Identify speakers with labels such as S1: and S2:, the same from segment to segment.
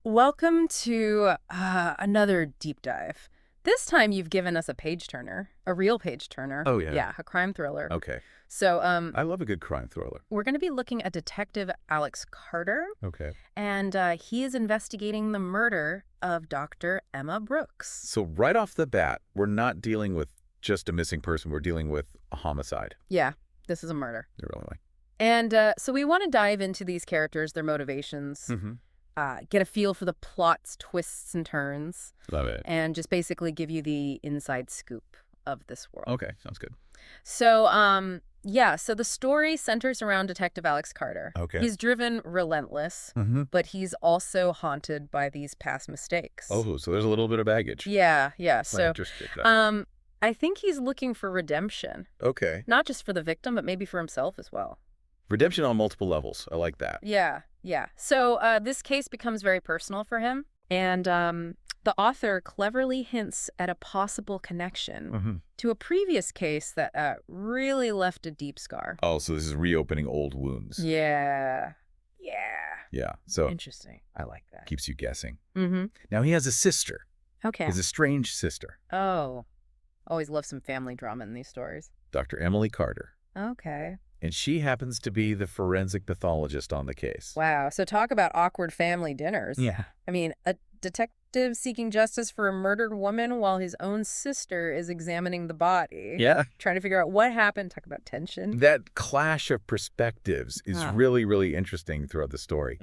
S1: Welcome to another deep dive. This time you've given us a page turner, a real page turner.
S2: Oh, yeah.
S1: Yeah, a crime thriller.
S2: Okay.
S1: So,
S2: I love a good crime thriller.
S1: we're going to be looking at Detective Alex Carter,
S2: Okay.
S1: and he is investigating the murder of Dr. Emma Brooks.
S2: So right off the bat, we're not dealing with just a missing person. We're dealing with a homicide.
S1: Yeah, this is a murder.
S2: Really.
S1: And so we want to dive into these characters, their motivations,
S2: Mm-hmm.
S1: get a feel for the plot's twists and turns,
S2: Love it.
S1: and just basically give you the inside scoop of this world.
S2: Okay, sounds good.
S1: So, so the story centers around Detective Alex Carter.
S2: Okay.
S1: He's driven relentless,
S2: Mm-hmm.
S1: but he's also haunted by these past mistakes.
S2: Oh, so there's a little bit of baggage.
S1: Yeah.
S2: Well,
S1: So,
S2: interesting.
S1: I think he's looking for redemption,
S2: Okay.
S1: not just for the victim, but maybe for himself as well.
S2: Redemption on multiple levels. I like that.
S1: Yeah. So, this case becomes very personal for him, and the author cleverly hints at a possible connection
S2: Mm-hmm.
S1: to a previous case that really left a deep scar.
S2: Oh, so this is reopening old wounds.
S1: Yeah.
S2: Yeah. So
S1: Interesting. I like that.
S2: keeps you guessing.
S1: Mm-hmm.
S2: Now he has a sister.
S1: Okay.
S2: His estranged sister,
S1: Oh. Always love some family drama in these stories.
S2: Dr. Emily Carter.
S1: Okay.
S2: And she happens to be the forensic pathologist on the case.
S1: Wow. So talk about awkward family dinners.
S2: Yeah.
S1: I mean, a detective seeking justice for a murdered woman while his own sister is examining the body.
S2: Yeah.
S1: Trying to figure out what happened. Talk about tension.
S2: That clash of perspectives is
S1: Ah.
S2: really, really interesting throughout the story.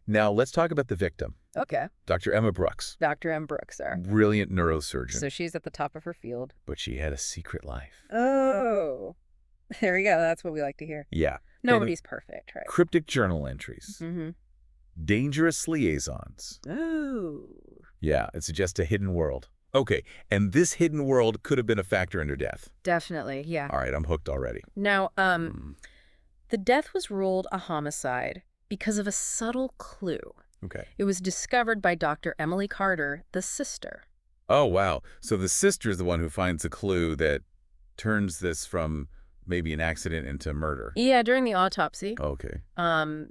S2: Now, let's talk about the victim,
S1: Okay.
S2: Dr. Emma Brooks.
S1: Dr. M. Brooks, sir.
S2: Brilliant neurosurgeon,
S1: So she's at the top of her field.
S2: but she had a secret life.
S1: Oh. There we go. That's what we like to hear.
S2: Yeah.
S1: Nobody's perfect, right?
S2: Cryptic journal entries,
S1: Mm-hmm.
S2: dangerous liaisons.
S1: Oh.
S2: Yeah, it suggests a hidden world. Okay, and this hidden world could have been a factor in her death.
S1: Definitely, yeah.
S2: All right, I'm hooked already.
S1: Now, the death was ruled a homicide because of a subtle clue.
S2: Okay.
S1: It was discovered by Dr. Emily Carter, the sister.
S2: Oh, wow. So the sister is the one who finds the clue that turns this from maybe an accident into murder.
S1: Yeah, during the autopsy,
S2: Okay.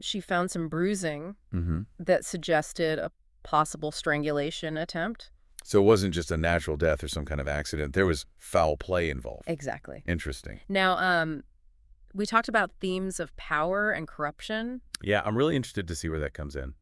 S1: she found some bruising
S2: Mm-hmm.
S1: that suggested a possible strangulation attempt.
S2: So it wasn't just a natural death or some kind of accident. There was foul play involved.
S1: Exactly.
S2: Interesting.
S1: Now, we talked about themes of power and corruption.
S2: Yeah, I'm really interested to see where that comes in.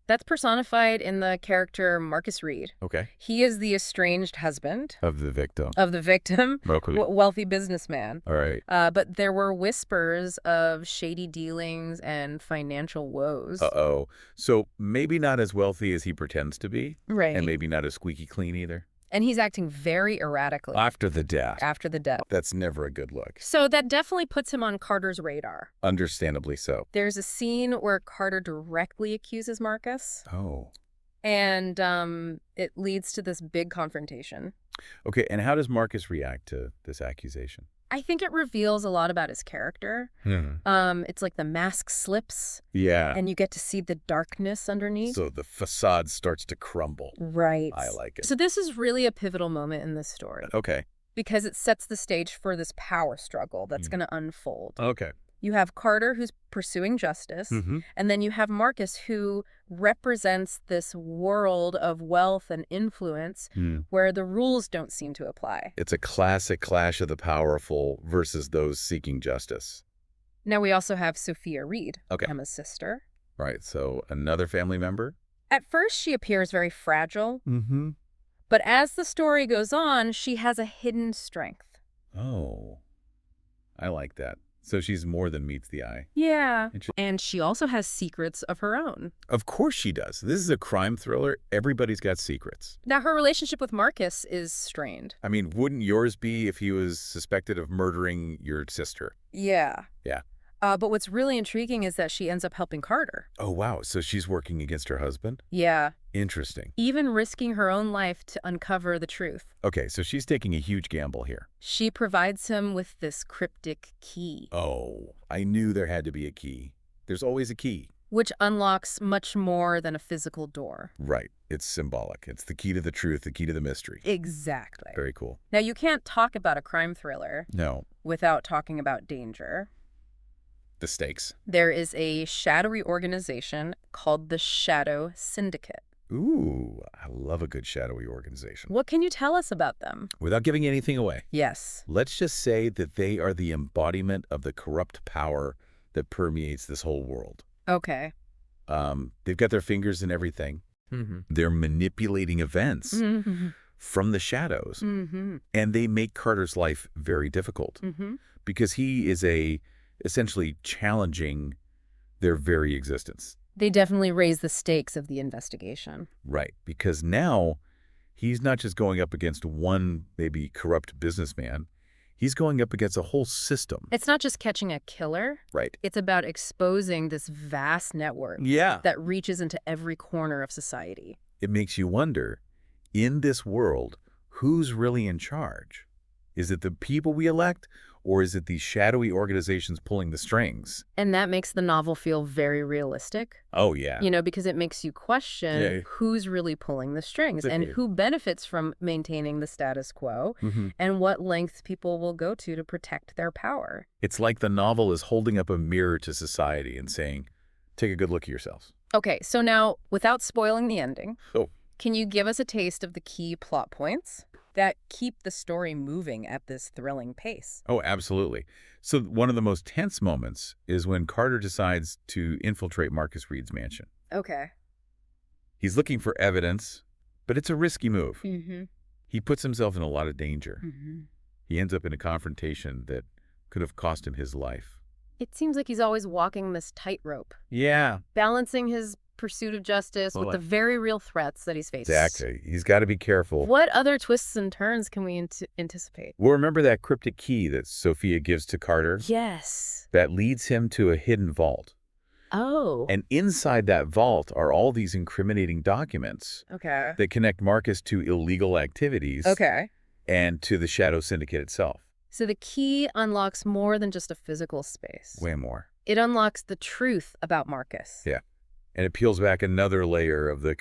S1: That's personified in the character Marcus Reed.
S2: Okay.
S1: He is the estranged husband
S2: Of the victim.
S1: of the victim,
S2: Okay.
S1: wealthy businessman.
S2: All right.
S1: But there were whispers of shady dealings and financial woes.
S2: Uh-oh. So maybe not as wealthy as he pretends to be,
S1: Right.
S2: and maybe not as squeaky clean either.
S1: And he's acting very erratically
S2: After the death.
S1: after the death.
S2: That's never a good look.
S1: So that definitely puts him on Carter's radar.
S2: Understandably so.
S1: There's a scene where Carter directly accuses Marcus,
S2: Oh.
S1: and it leads to this big confrontation.
S2: Okay, and how does Marcus react to this accusation?
S1: I think it reveals a lot about his character. It's like the mask slips,
S2: Yeah.
S1: and you get to see the darkness underneath.
S2: So the facade starts to crumble.
S1: Right.
S2: I like it.
S1: So this is really a pivotal moment in this story
S2: Okay.
S1: because it sets the stage for this power struggle that's
S2: Mm.
S1: going to unfold.
S2: Okay.
S1: You have Carter, who's pursuing justice,
S2: Mm-hmm.
S1: and then you have Marcus, who represents this world of wealth and influence where the rules don't seem to apply.
S2: It's a classic clash of the powerful versus those seeking justice.
S1: Now we also have Sophia Reed,
S2: Okay.
S1: Emma's sister.
S2: Right, so another family member?
S1: At first, she appears very fragile,
S2: Mm-hmm.
S1: but as the story goes on, she has a hidden strength.
S2: Oh, I like that. So she's more than meets the eye.
S1: Yeah.
S2: Inter-
S1: And she also has secrets of her own.
S2: Of course she does. This is a crime thriller. Everybody's got secrets.
S1: Now, her relationship with Marcus is strained.
S2: I mean, wouldn't yours be if he was suspected of murdering your sister?
S1: Yeah.
S2: Yeah.
S1: But what's really intriguing is that she ends up helping Carter.
S2: Oh, wow. So she's working against her husband?
S1: Yeah.
S2: Interesting.
S1: Even risking her own life to uncover the truth.
S2: Okay, so she's taking a huge gamble here.
S1: She provides him with this cryptic key,
S2: Oh, I knew there had to be a key. There's always a key.
S1: which unlocks much more than a physical door.
S2: Right. It's symbolic. It's the key to the truth, the key to the mystery.
S1: Exactly.
S2: Very cool.
S1: Now, you can't talk about a crime thriller
S2: No.
S1: without talking about danger.
S2: The stakes.
S1: There is a shadowy organization called the Shadow Syndicate.
S2: Ooh, I love a good shadowy organization.
S1: What can you tell us about them?
S2: Without giving anything away,
S1: Yes.
S2: let's just say that they are the embodiment of the corrupt power that permeates this whole world.
S1: Okay.
S2: They've got their fingers in everything.
S1: Mm-hmm.
S2: They're manipulating events
S1: Mm-hmm.
S2: from the shadows.
S1: Mm-hmm.
S2: And they make Carter's life very difficult
S1: Mm-hmm.
S2: because he is essentially challenging their very existence.
S1: They definitely raise the stakes of the investigation.
S2: Right. Because now he's not just going up against one maybe corrupt businessman. He's going up against a whole system.
S1: It's not just catching a killer.
S2: Right.
S1: It's about exposing this vast network
S2: Yeah.
S1: that reaches into every corner of society.
S2: It makes you wonder, in this world, who's really in charge? Is it the people we elect, or is it these shadowy organizations pulling the strings?
S1: And that makes the novel feel very realistic.
S2: Oh, yeah.
S1: Because it makes you question who's really pulling the strings and who benefits from maintaining the status quo and what lengths people will go to protect their power.
S2: It's like the novel is holding up a mirror to society and saying, take a good look at yourselves.
S1: Okay, so now, without spoiling the ending,
S2: Oh.
S1: can you give us a taste of the key plot points that keep the story moving at this thrilling pace?
S2: Oh, absolutely. So one of the most tense moments is when Carter decides to infiltrate Marcus Reed's mansion.
S1: Okay.
S2: He's looking for evidence, but it's a risky move.
S1: Mm-hmm.
S2: He puts himself in a lot of danger.
S1: Mm-hmm.
S2: He ends up in a confrontation that could have cost him his life.
S1: It seems like he's always walking this tightrope,
S2: Yeah.
S1: balancing his pursuit of justice with the very real threats that he's faced.
S2: Exactly. He's got to be careful.
S1: What other twists and turns can we anticipate?
S2: Well, remember that cryptic key that Sophia gives to Carter?
S1: Yes.
S2: That leads him to a hidden vault.
S1: Oh.
S2: And inside that vault are all these incriminating documents
S1: Okay.
S2: that connect Marcus to illegal activities
S1: Okay.
S2: and to the Shadow Syndicate itself.
S1: So the key unlocks more than just a physical space.
S2: Way more.
S1: It unlocks the truth about Marcus.
S2: Yeah. And it peels back another layer of the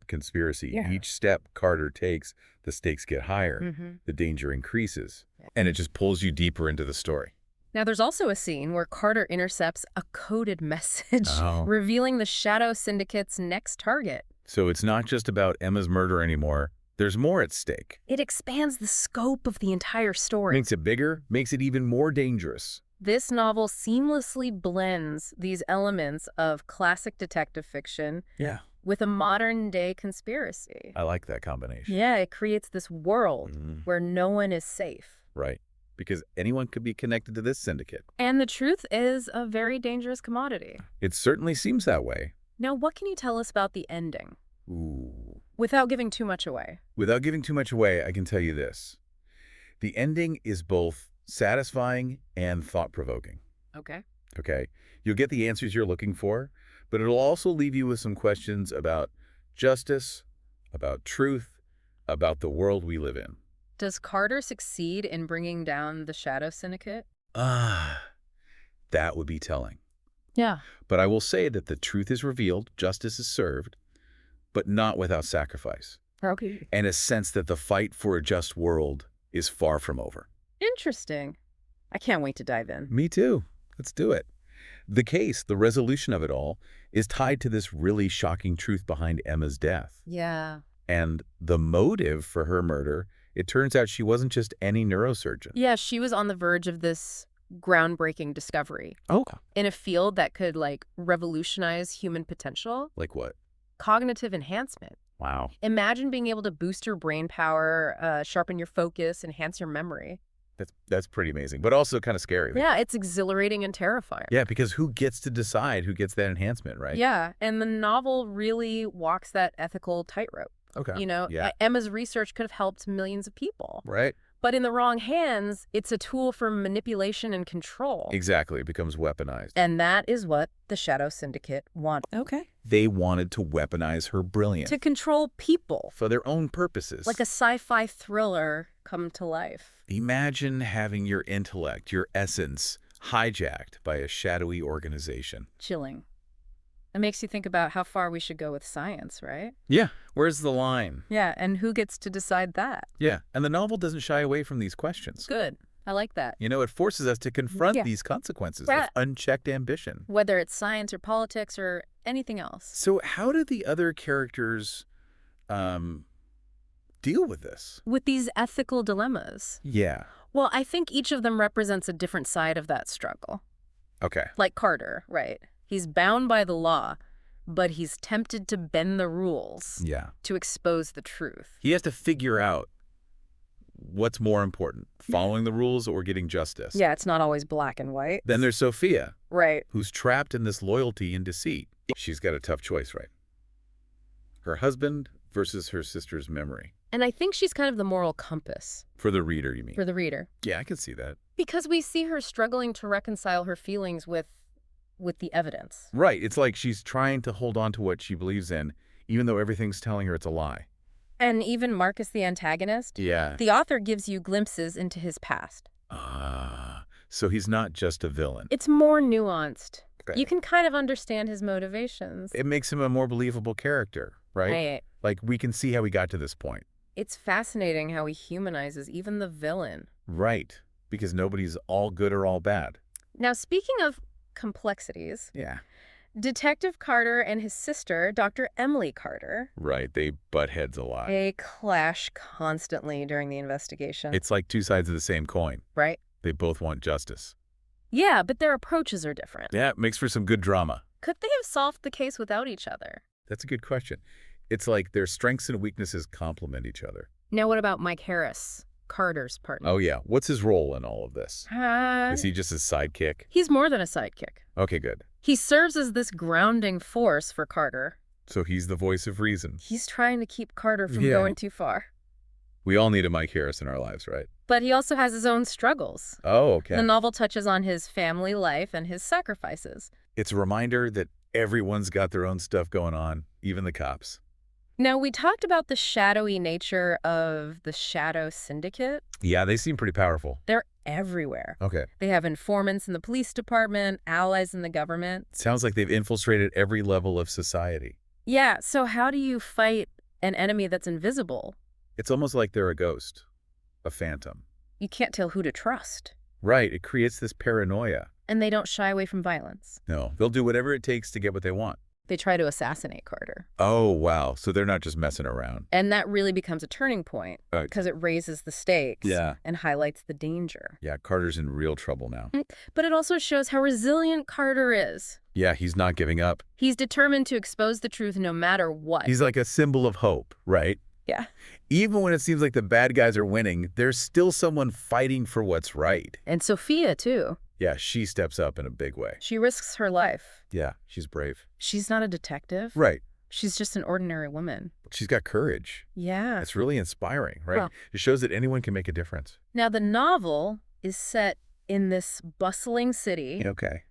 S2: conspiracy.
S1: Yeah.
S2: Each step Carter takes, the stakes get higher,
S1: Mm-hmm.
S2: the danger increases, and it just pulls you deeper into the story.
S1: Now, there's also a scene where Carter intercepts a coded message
S2: Oh.
S1: revealing the Shadow Syndicate's next target.
S2: So it's not just about Emma's murder anymore. There's more at stake.
S1: It expands the scope of the entire story.
S2: Makes it bigger, makes it even more dangerous.
S1: This novel seamlessly blends these elements of classic detective fiction
S2: Yeah.
S1: with a modern-day conspiracy.
S2: I like that combination.
S1: Yeah, it creates this world
S2: Mm,
S1: where no one is safe.
S2: right. Because anyone could be connected to this syndicate.
S1: And the truth is a very dangerous commodity.
S2: It certainly seems that way.
S1: Now, what can you tell us about the ending?
S2: Ooh.
S1: Without giving too much away.
S2: Without giving too much away, I can tell you this. The ending is both satisfying and thought-provoking.
S1: Okay.
S2: Okay? You'll get the answers you're looking for, but it'll also leave you with some questions about justice, about truth, about the world we live in.
S1: Does Carter succeed in bringing down the Shadow Syndicate?
S2: That would be telling.
S1: Yeah.
S2: But I will say that the truth is revealed, justice is served, but not without sacrifice,
S1: Okay.
S2: and a sense that the fight for a just world is far from over.
S1: Interesting. I can't wait to dive in.
S2: Me too. Let's do it. The case, the resolution of it all, is tied to this really shocking truth behind Emma's death.
S1: Yeah.
S2: And the motive for her murder, it turns out she wasn't just any neurosurgeon.
S1: Yeah, she was on the verge of this groundbreaking discovery
S2: Oh.
S1: in a field that could, revolutionize human potential.
S2: Like what?
S1: Cognitive enhancement.
S2: Wow.
S1: Imagine being able to boost your brain power, sharpen your focus, enhance your memory.
S2: That's pretty amazing, but also kind of scary.
S1: Yeah, it's exhilarating and terrifying.
S2: Yeah, because who gets to decide who gets that enhancement, right?
S1: Yeah, and the novel really walks that ethical tightrope.
S2: Okay.
S1: Yeah. Emma's research could have helped millions of people.
S2: Right?
S1: But in the wrong hands, it's a tool for manipulation and control.
S2: Exactly. It becomes weaponized.
S1: And that is what the Shadow Syndicate wanted. Okay.
S2: They wanted to weaponize her brilliance
S1: To control people.
S2: for their own purposes.
S1: Like a sci-fi thriller come to life.
S2: Imagine having your intellect, your essence, hijacked by a shadowy organization.
S1: Chilling. It makes you think about how far we should go with science, right?
S2: Yeah. Where's the line?
S1: Yeah, and who gets to decide that?
S2: Yeah. And the novel doesn't shy away from these questions.
S1: Good. I like that.
S2: You know, it forces us to confront these consequences of unchecked ambition.
S1: Whether it's science or politics or anything else.
S2: So how do the other characters deal with this?
S1: With these ethical dilemmas.
S2: Yeah.
S1: Well, I think each of them represents a different side of that struggle.
S2: Okay.
S1: Like Carter, right? He's bound by the law, but he's tempted to bend the rules to expose the truth.
S2: He has to figure out what's more important, following the rules or getting justice.
S1: Yeah, it's not always black and white.
S2: Then there's Sophia.
S1: Right.
S2: Who's trapped in this loyalty and deceit. She's got a tough choice, right? Her husband versus her sister's memory.
S1: And I think she's kind of the moral compass.
S2: For the reader, you mean?
S1: For the reader.
S2: Yeah, I can see that.
S1: Because we see her struggling to reconcile her feelings with the evidence.
S2: Right. It's like she's trying to hold on to what she believes in, even though everything's telling her it's a lie.
S1: And even Marcus, the antagonist?
S2: Yeah.
S1: The author gives you glimpses into his past.
S2: So he's not just a villain.
S1: It's more nuanced.
S2: Okay.
S1: You can kind of understand his motivations.
S2: It makes him a more believable character, right?
S1: Right.
S2: Like, we can see how he got to this point.
S1: It's fascinating how he humanizes even the villain.
S2: Right. Because nobody's all good or all bad.
S1: Now, speaking of complexities.
S2: Yeah.
S1: Detective Carter and his sister, Dr. Emily Carter.
S2: Right. They butt heads a lot.
S1: They clash constantly during the investigation.
S2: It's like two sides of the same coin.
S1: Right.
S2: They both want justice.
S1: Yeah, but their approaches are different.
S2: Yeah, it makes for some good drama.
S1: Could they have solved the case without each other?
S2: That's a good question. It's like their strengths and weaknesses complement each other.
S1: Now, what about Mike Harris, Carter's partner?
S2: Oh, yeah. What's his role in all of this? Is he just his sidekick?
S1: He's more than a sidekick.
S2: Okay, good.
S1: He serves as this grounding force for Carter.
S2: So he's the voice of reason.
S1: He's trying to keep Carter from going too far.
S2: We all need a Mike Harris in our lives, right?
S1: But he also has his own struggles.
S2: Oh, okay.
S1: The novel touches on his family life and his sacrifices.
S2: It's a reminder that everyone's got their own stuff going on, even the cops.
S1: Now, we talked about the shadowy nature of the Shadow Syndicate.
S2: Yeah, they seem pretty powerful.
S1: They're everywhere.
S2: Okay.
S1: They have informants in the police department, allies in the government.
S2: Sounds like they've infiltrated every level of society.
S1: Yeah, so how do you fight an enemy that's invisible?
S2: It's almost like they're a ghost, a phantom.
S1: You can't tell who to trust.
S2: Right, it creates this paranoia.
S1: And they don't shy away from violence.
S2: No, they'll do whatever it takes to get what they want.
S1: They try to assassinate Carter.
S2: Oh, wow. So they're not just messing around.
S1: And that really becomes a turning point because it raises the stakes and highlights the danger.
S2: Yeah, Carter's in real trouble now.
S1: But it also shows how resilient Carter is.
S2: Yeah, he's not giving up.
S1: He's determined to expose the truth no matter what.
S2: He's like a symbol of hope, right?
S1: Yeah.
S2: Even when it seems like the bad guys are winning, there's still someone fighting for what's right.
S1: And Sophia, too.
S2: Yeah, she steps up in a big way.
S1: She risks her life.
S2: Yeah, she's brave.
S1: She's not a detective.
S2: Right.
S1: She's just an ordinary woman.
S2: She's got courage.
S1: Yeah.
S2: It's really inspiring, right?
S1: Well,
S2: it shows that anyone can make a difference.
S1: Now, the novel is set in this bustling city.
S2: Okay.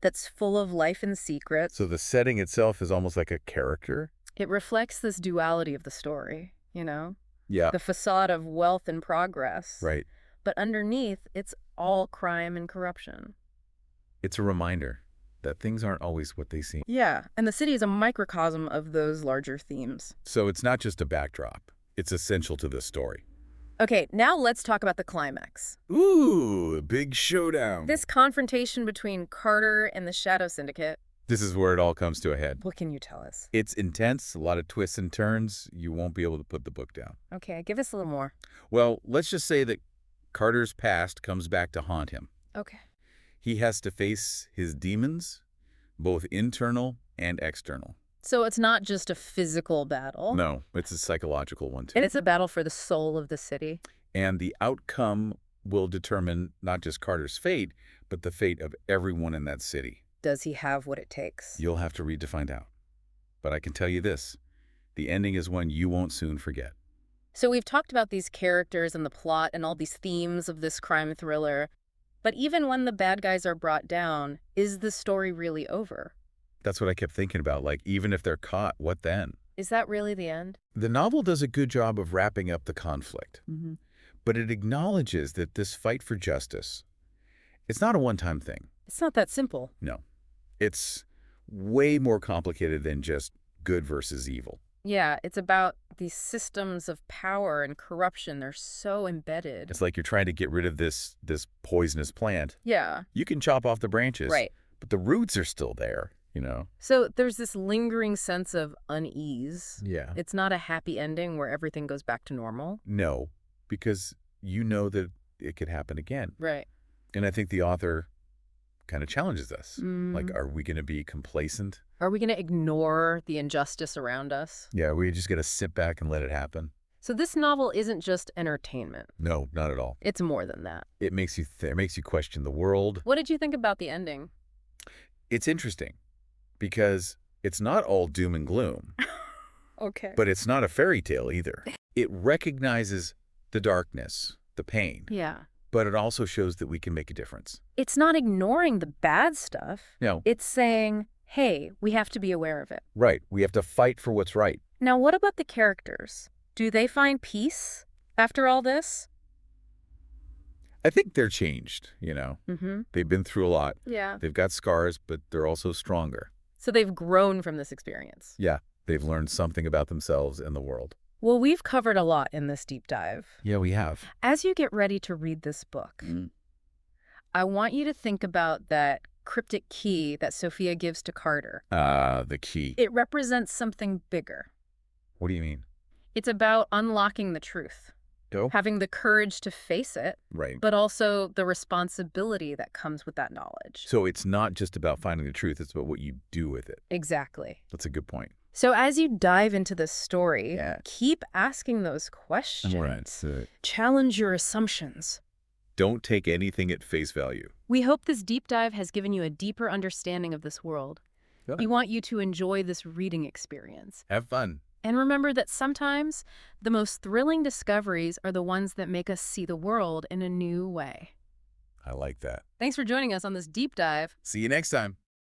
S1: That's full of life and secrets.
S2: So the setting itself is almost like a character?
S1: It reflects this duality of the story, you know?
S2: Yeah.
S1: The facade of wealth and progress.
S2: Right.
S1: But underneath, it's all crime and corruption.
S2: It's a reminder that things aren't always what they seem.
S1: Yeah, and the city is a microcosm of those larger themes.
S2: So it's not just a backdrop. It's essential to the story.
S1: Okay, now let's talk about the climax.
S2: Ooh, a big showdown.
S1: This confrontation between Carter and the Shadow Syndicate.
S2: This is where it all comes to a head.
S1: What can you tell us?
S2: It's intense, a lot of twists and turns. You won't be able to put the book down.
S1: Okay, give us a little more.
S2: Well, let's just say that Carter's past comes back to haunt him.
S1: Okay.
S2: He has to face his demons, both internal and external.
S1: So it's not just a physical battle.
S2: No, it's a psychological one, too.
S1: And it's a battle for the soul of the city.
S2: And the outcome will determine not just Carter's fate, but the fate of everyone in that city.
S1: Does he have what it takes?
S2: You'll have to read to find out. But I can tell you this, the ending is one you won't soon forget.
S1: So we've talked about these characters and the plot and all these themes of this crime thriller. But even when the bad guys are brought down, is the story really over?
S2: That's what I kept thinking about. Like, even if they're caught, what then?
S1: Is that really the end?
S2: The novel does a good job of wrapping up the conflict. But it acknowledges that this fight for justice, it's not a one-time thing.
S1: It's not that simple.
S2: No. It's way more complicated than just good versus evil.
S1: Yeah, it's about These systems of power and corruption, they're so embedded.
S2: It's like you're trying to get rid of this poisonous plant.
S1: Yeah.
S2: You can chop off the branches.
S1: Right.
S2: But the roots are still there, you know?
S1: So there's this lingering sense of unease.
S2: Yeah.
S1: It's not a happy ending where everything goes back to normal.
S2: No, because you know that it could happen again.
S1: Right.
S2: And I think the author kind of challenges us. Like, are we going to be complacent?
S1: Are we going to ignore the injustice around us?
S2: Yeah, we just got to sit back and let it happen.
S1: So this novel isn't just entertainment.
S2: No, not at all.
S1: It's more than that.
S2: It makes you question the world.
S1: What did you think about the ending?
S2: It's interesting because it's not all doom and gloom.
S1: Okay.
S2: But it's not a fairy tale either. It recognizes the darkness, the pain.
S1: Yeah.
S2: But it also shows that we can make a difference.
S1: It's not ignoring the bad stuff.
S2: No.
S1: It's saying, hey, we have to be aware of it.
S2: Right. We have to fight for what's right.
S1: Now, what about the characters? Do they find peace after all this?
S2: I think they're changed, you know. They've been through a lot.
S1: Yeah.
S2: They've got scars, but they're also stronger.
S1: So they've grown from this experience.
S2: Yeah. They've learned something about themselves and the world.
S1: Well, we've covered a lot in this deep dive.
S2: Yeah, we have.
S1: As you get ready to read this book, I want you to think about that cryptic key that Sophia gives to Carter.
S2: The key.
S1: It represents something bigger.
S2: What do you mean?
S1: It's about unlocking the truth.
S2: Oh.
S1: Having the courage to face it,
S2: Right.
S1: but also the responsibility that comes with that knowledge.
S2: So it's not just about finding the truth, it's about what you do with it.
S1: Exactly.
S2: That's a good point.
S1: So as you dive into this story, keep asking those questions.
S2: Right.
S1: Challenge your assumptions.
S2: Don't take anything at face value.
S1: We hope this deep dive has given you a deeper understanding of this world.
S2: Good.
S1: We want you to enjoy this reading experience.
S2: Have fun.
S1: And remember that sometimes the most thrilling discoveries are the ones that make us see the world in a new way.
S2: I like that.
S1: Thanks for joining us on this deep dive.
S2: See you next time.